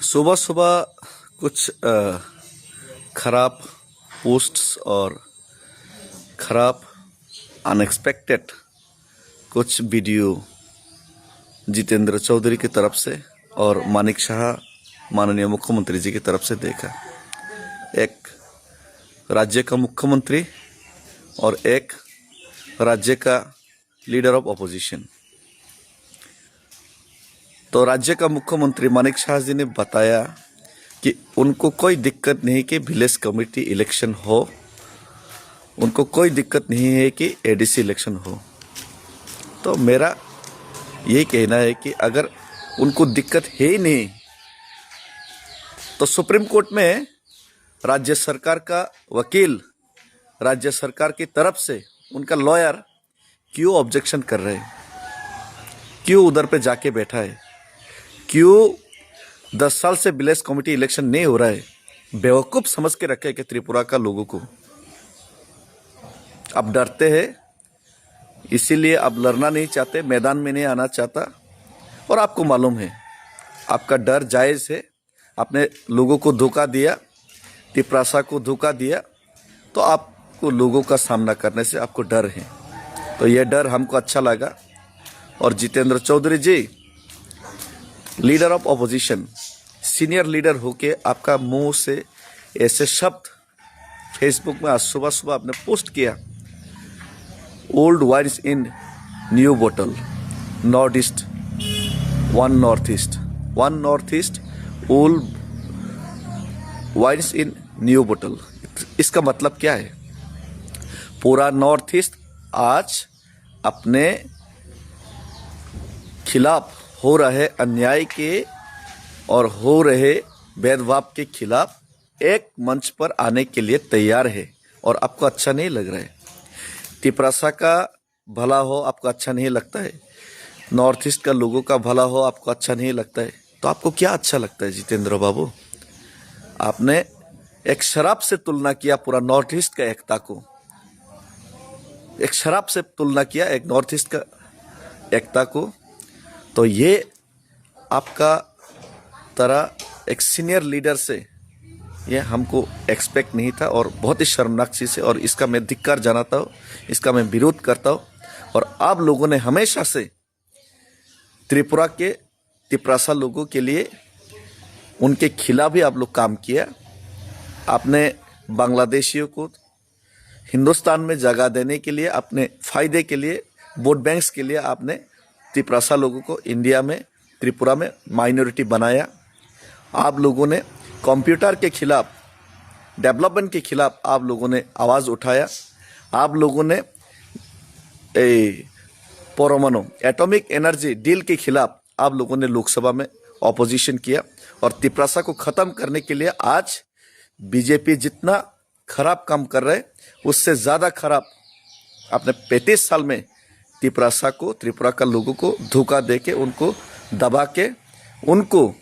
सुबह सुबह कुछ खराब पोस्ट्स और खराब अनएक्सपेक्टेड कुछ वीडियो जितेंद्र चौधरी की तरफ से और मानिक शाह माननीय मुख्यमंत्री जी की तरफ से देखा। एक राज्य का मुख्यमंत्री और एक राज्य का लीडर ऑफ अपोजिशन। तो राज्य का मुख्यमंत्री मानिक शाह जी ने बताया कि उनको कोई दिक्कत नहीं कि विलेज कमेटी इलेक्शन हो, उनको कोई दिक्कत नहीं है कि एडीसी इलेक्शन हो। तो मेरा यही कहना है कि अगर उनको दिक्कत है ही नहीं तो सुप्रीम कोर्ट में राज्य सरकार का वकील, राज्य सरकार की तरफ से उनका लॉयर क्यों ऑब्जेक्शन कर रहे हैं, क्यों उधर पे जाके बैठा है, क्यों 10 साल से विलेज कमेटी इलेक्शन नहीं हो रहा है। बेवकूफ समझ के रखे कि त्रिपुरा का लोगों को अब डरते हैं, इसीलिए अब लड़ना नहीं चाहते, मैदान में नहीं आना चाहता। और आपको मालूम है आपका डर जायज है, आपने लोगों को धोखा दिया, तिपरासा को धोखा दिया, तो आपको लोगों का सामना करने से आपको डर है। तो यह डर हमको अच्छा लगा। और Jitendra Chaudhary ji leader of opposition, senior leader होके आपका मुंह से ऐसे शब्द फेसबुक में आज सुबह सुबह आपने पोस्ट किया, ओल्ड वाइन्स इन न्यू बोतल, north east one north east old wines in new बोतल। इसका मतलब क्या है? पूरा नॉर्थ ईस्ट आज अपने खिलाफ हो रहे अन्याय के और हो रहे भेदभाव के खिलाफ एक मंच पर आने के लिए तैयार है। और आपको अच्छा नहीं लग रहा है, तिपरासा का भला हो आपको अच्छा नहीं लगता है, नॉर्थ ईस्ट का लोगों का भला हो आपको अच्छा नहीं लगता है, तो आपको क्या अच्छा लगता है? जितेंद्र बाबू, आपने एक शराब से तुलना किया पूरा नॉर्थ ईस्ट का एकता को, एक शराब से तुलना किया एक नॉर्थ ईस्ट का एकता को। तो ये आपका तरह एक सीनियर लीडर से ये हमको एक्सपेक्ट नहीं था और बहुत ही शर्मनाक चीज़ है। और इसका मैं धिक्कार जनाता हूँ, इसका मैं विरोध करता हूँ। और आप लोगों ने हमेशा से त्रिपुरा के तिपरासा लोगों के लिए, उनके खिलाफ भी आप लोग काम किया। आपने बांग्लादेशियों को हिंदुस्तान में जगह देने के लिए, अपने फायदे के लिए, वोट बैंक्स के लिए आपने तिपरासा लोगों को इंडिया में, त्रिपुरा में माइनॉरिटी बनाया। आप लोगों ने कंप्यूटर के खिलाफ, डेवलपमेंट के खिलाफ आप लोगों ने आवाज़ उठाया। आप लोगों ने परमाणु एटॉमिक एनर्जी डील के खिलाफ आप लोगों ने लोकसभा में ऑपोजिशन किया। और तिपरासा को ख़त्म करने के लिए आज बीजेपी जितना खराब काम कर रहे उससे ज़्यादा खराब आपने 35 साल में तिपरासा को, त्रिपुरा का लोगों को धोखा दे के, उनको दबा के, उनको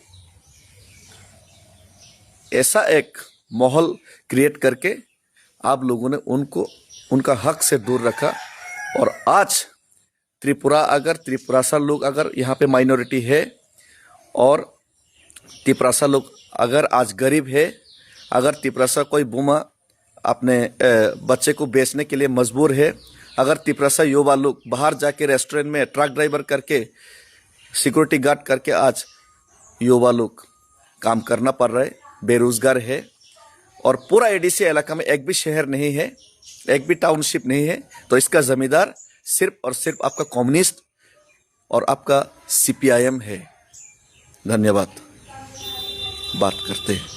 ऐसा एक माहौल क्रिएट करके आप लोगों ने उनको उनका हक से दूर रखा। और आज त्रिपुरासा लोग अगर यहाँ पे माइनॉरिटी है और तिपरासा लोग अगर आज गरीब है, अगर तिपरासा कोई बुमा अपने बच्चे को बेचने के लिए मजबूर है, अगर तिपरासा युवा लोग बाहर जाके रेस्टोरेंट में ट्रक ड्राइवर करके, सिक्योरिटी गार्ड करके आज युवा लोग काम करना पड़ रहा है, बेरोजगार है, और पूरा एडीसी इलाका में एक भी शहर नहीं है, एक भी टाउनशिप नहीं है, तो इसका जमींदार सिर्फ और सिर्फ आपका कम्युनिस्ट और आपका सीपीआईएम है। धन्यवाद। बात करते हैं।